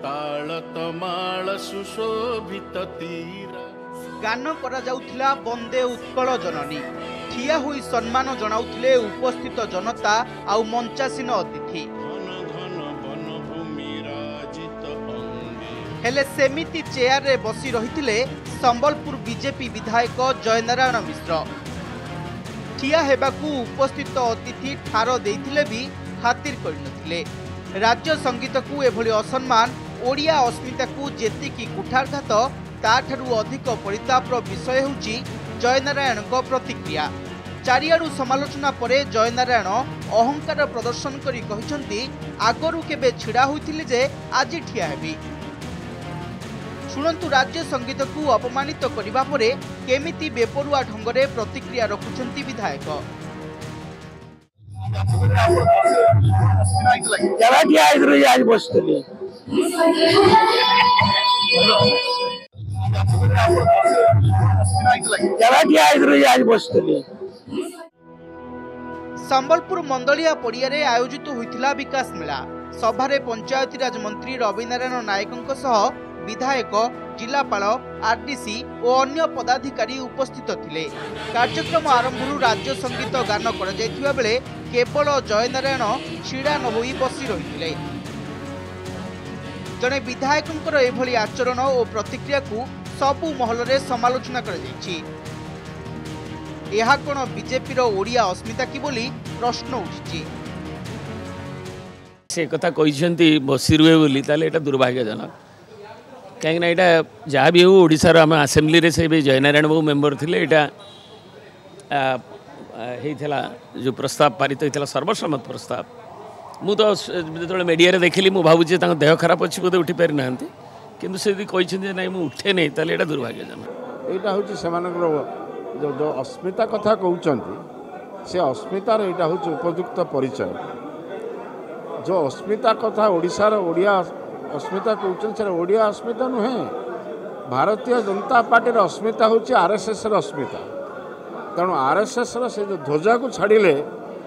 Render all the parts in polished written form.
तालतमाल सुशोभित तीरा गान करा जाउथिला वंदे उत्कल जननी ठिया हुई सम्मान जनाउथिले उपस्थित जनता आउ मंचासीन अतिथि हेले सेमिति चेयर रे बसी रहिथिले संबलपुर बीजेपी विधायक जयनारायण मिश्र ठिया हेबाकू उपस्थित अतिथि ठार देइथिले भी खातिर करिनथिले। राज्य संगीत को एभली असम्मान ओडिया अस्मिता को जेतिकी कुठारघात ताठारु अधिक परितापर विषय होउची जयनारायण प्रतिक्रिया। चारियाडू समालोचना परे जयनारायण अहंकार प्रदर्शन करी कहिसंती आगरू केबे छिड़ा होइथिले जे आज ठिया हेबी। शुणु राज्य संगीत को अपमानित करने पर केमिति बेपरुआ ढंगरे प्रतिक्रिया रखुछंती विधायक। संबलपुर मंदलिया पड़िया आयोजित होइथिला विकास मेला सभारे पंचायतीराज मंत्री रविनारायण नायकों सह विधायक जिलापाल आरडीसी और अन्य पदाधिकारी उपस्थित थिले। कार्यक्रम आरंभ राज्य संगीत गान करा जायथिबा बेले केवल जयनारायण छिड़ा न होई बसी रहिथिले। जने विधायकंकर एभली आचरण और प्रतिक्रिया को सबु महलरे समालोचना करा जायछि। एहा कोन बीजेपी रो ओडिया अस्मिता की बोली प्रश्न उठिछि। से कथा कहिसंती बसी रुहे बोली ताले एटा दुर्भाग्यजनक कहीं यहाँ जहाँ भी हो ओडिशार आम आसेम्बली रे से जयनारायण बाबू मेम्बर थे यहाँ जो प्रस्ताव पारित होता सर्वसम्मत प्रस्ताव मु तो जो मीडिया रे देखिली मु भावुचे देह खराब अच्छी बोधे उठी पारि ना कि ना उठे नहीं ताले एटा दुर्भाग्यजनक। यहाँ हूँ जो अस्मिता कथा कहते से अस्मितार यहाँ हूँ उपयुक्त परिचय जो अस्मिता कथा ओडिशार ओडिया अस्मिता कहते ओडिया अस्मिता नुहे भारतीय जनता पार्टी अस्मिता हूँ आरएसएस अस्मिता तेणु आरएसएस से जो ध्वजा को छाड़िले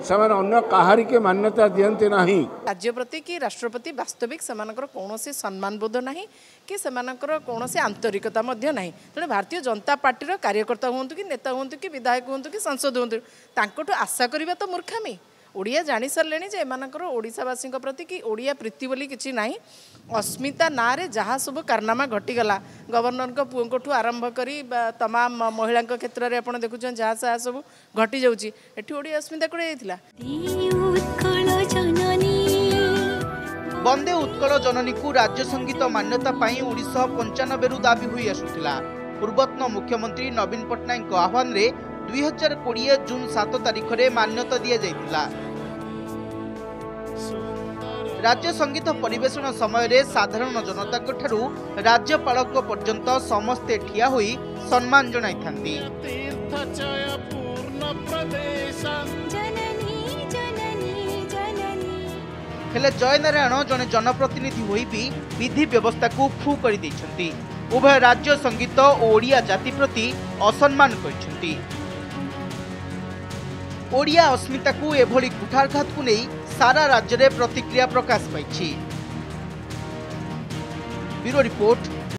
से अन्य कहारी के मान्यता दियंती नहीं। राज्य प्रति कि राष्ट्रपति वास्तविक सेमानकर कौनसी सम्मान बोध नहीं कि सेमानकर कौनसी आंतरिकता मध्य नहीं। तेणु भारतीय जनता पार्टी कार्यकर्ता हूँ कि नेता हूँ कि विधायक हूँ कि सांसद हूँ तांकठू आशा करवा तो मूर्खामी। ओडिया जानी सारे जे एमानकर ओडिशावासी प्रति कि ओडिया प्रीति बोली किसी ना अस्मिता ना रे जहाँ सब कारनामा घटीगला गवर्नर पुओं आरंभ करी तमाम महिला क्षेत्र में आप देखुं जहाँ जहाँ सब घटी जाऊँगी एटी ओडिया अस्मिता कड़े जाइथिला। वंदे उत्कल जननी को राज्य संगीत मान्यता पाई 1995 दाबी हुई आसुथिला। पूर्वतन मुख्यमंत्री नवीन पट्टनायक आह्वान रे 2020 जून 7 तारिख रे मान्यता दिया जाइथिला। राज्य संगीत परिवेषण समय रे साधारण जनता ठारू राज्यपाल पर्यंत समस्ते ठिया होई सम्मान जनाई थांती। हेले जयनारायण जने जनप्रतिनिधि होई भी विधि व्यवस्था को फू कर दैछंती। उभय राज्य संगीत और ओडिया जाति प्रति असम्मान करछंती। ओडिया अस्मिता को एभली कुठारघात को नहीं सारा राज्य में प्रतिक्रिया प्रकाश पाई। Bureau report.